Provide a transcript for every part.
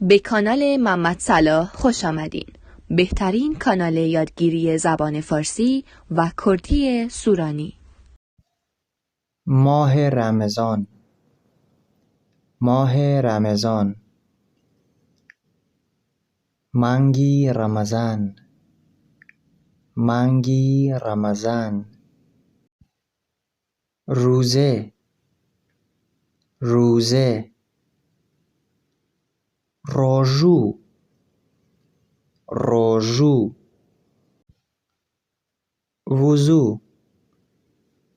به کانال محمد صلاح خوش آمدین. بهترین کانال یادگیری زبان فارسی و کردی سورانی. ماه رمضان، ماه رمضان، مانگی رمضان، مانگی رمضان، روزه، روزه، روزو، روزو، وضو،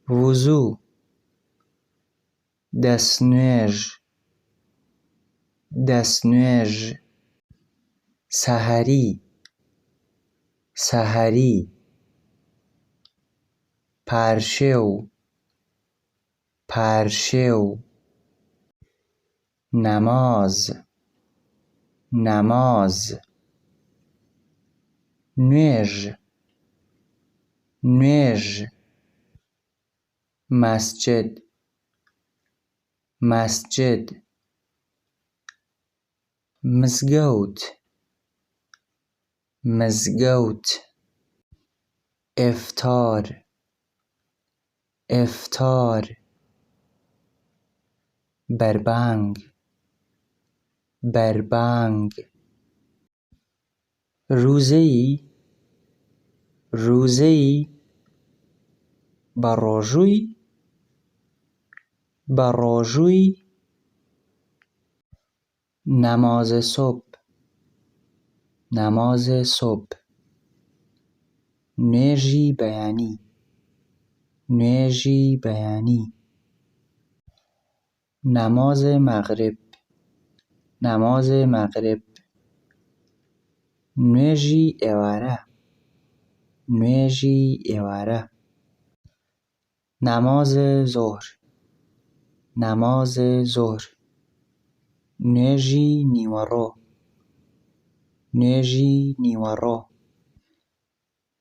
وضو، دستنویج، دستنویج، سحری، سحری، پرشو، پرشو، نماز، نماز، نویج، نویج، مسجد، مسجد، مزگوت، مزگوت، افطار، افطار، بربنگ، بربنگ، روزه‌ای، روزه‌ای، بروژوی، بروژوی، نماز صبح، نماز صبح، نویجی بیانی، نویجی بیانی، نماز مغرب، نماز مغرب، نویجی ایواره، نویجی ایواره، نماز ظهر، نماز ظهر، نویجی نیوارو، نویجی نیوارو،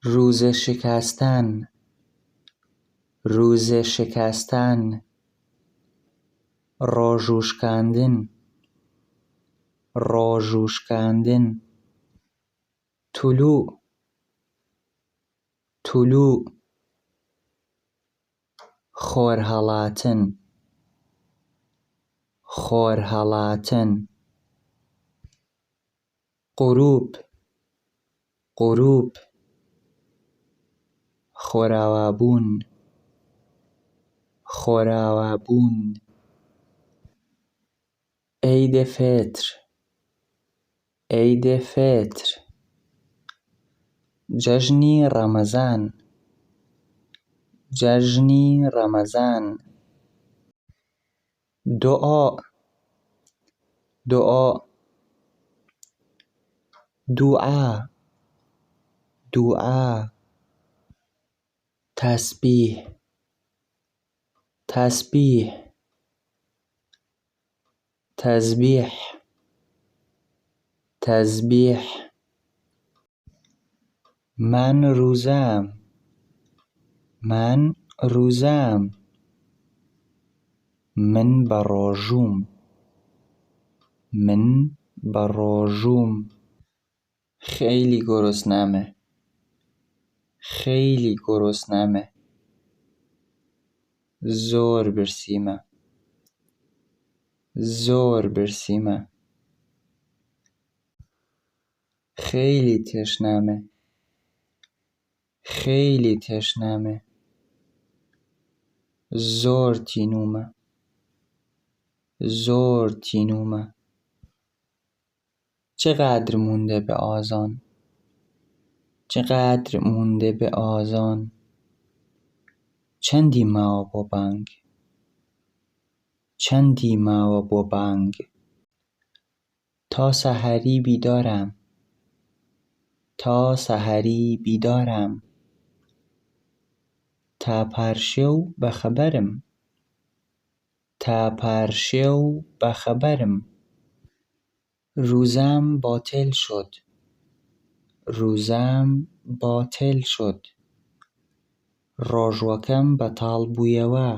روزه شکستن، روزه شکستن، روژوش کندن، روژوش کندن، طلوع، طلوع، خورهالاتن، خورهالاتن، غروب، غروب، خوراوابون، خوراوابون، عید فطر، عید فطر، جشنی رمضان، جشنی رمضان، دعا، دعا، دعا، دعا، تسبیح، تسبیح، تسبیح، تسبیح، من روزه‌ام، من روزه‌ام، من بروژوم، من بروژوم، خیلی گرسنمه، خیلی گرسنمه، زور برسیمه، زور برسیمه، خیلی تشنمه، خیلی تشنمه، زور تینومه، زور تینومه، چقدر مونده به آذان، چقدر مونده به آذان، چندی ماوا بابنگ، چندی ماوا بابنگ، تا سحری بیدارم، تا سحری بیدارم، تا پرشو بخبرم، تا پرشو بخبرم، روزم باطل شد، روزم باطل شد، ڕۆژوەکەم بەتاڵ بوویەوە،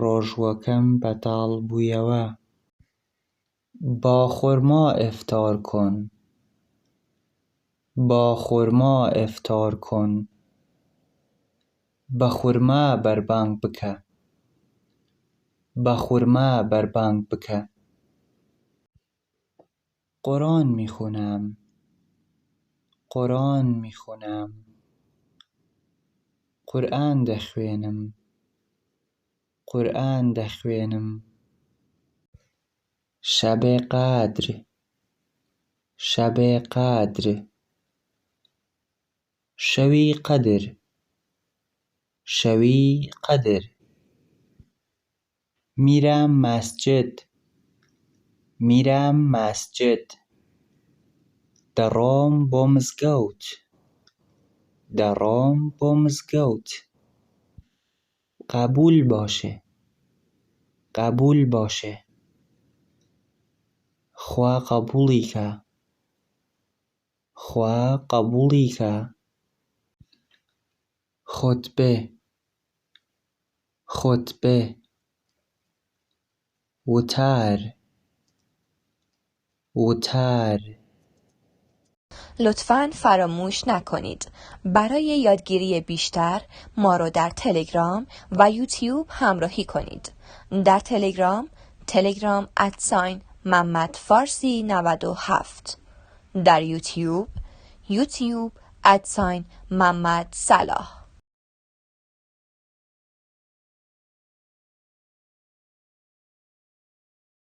ڕۆژوەکەم بەتاڵ بوویەوە، با خرما افطار کن. با خرما افطار کن. بە خورما بەربانگ بکە. بە خورما بەربانگ بکە. قورئان میخوانم. قورئان میخوانم. قورئان دەخوێنم. قورئان دەخوێنم. شەبێ قادر. شەبێ قادر. شەوی قەدر. شەوی قەدر. میرم مەسجد. میرم مەسجد. دەڕۆم بۆ مزگەوت. دەڕۆم بۆ مزگەوت. قەبوول باشێ. قەبوول باشێ. خوا قەبووڵی کە. خوا قەبووڵی کە. خوتبه. خوتبه. وتار. وتار. لطفاً فراموش نکنید برای یادگیری بیشتر ما رو در تلگرام و یوتیوب همراهی کنید. در تلگرام @محمد فارسی 97. در یوتیوب @محمد صلاح.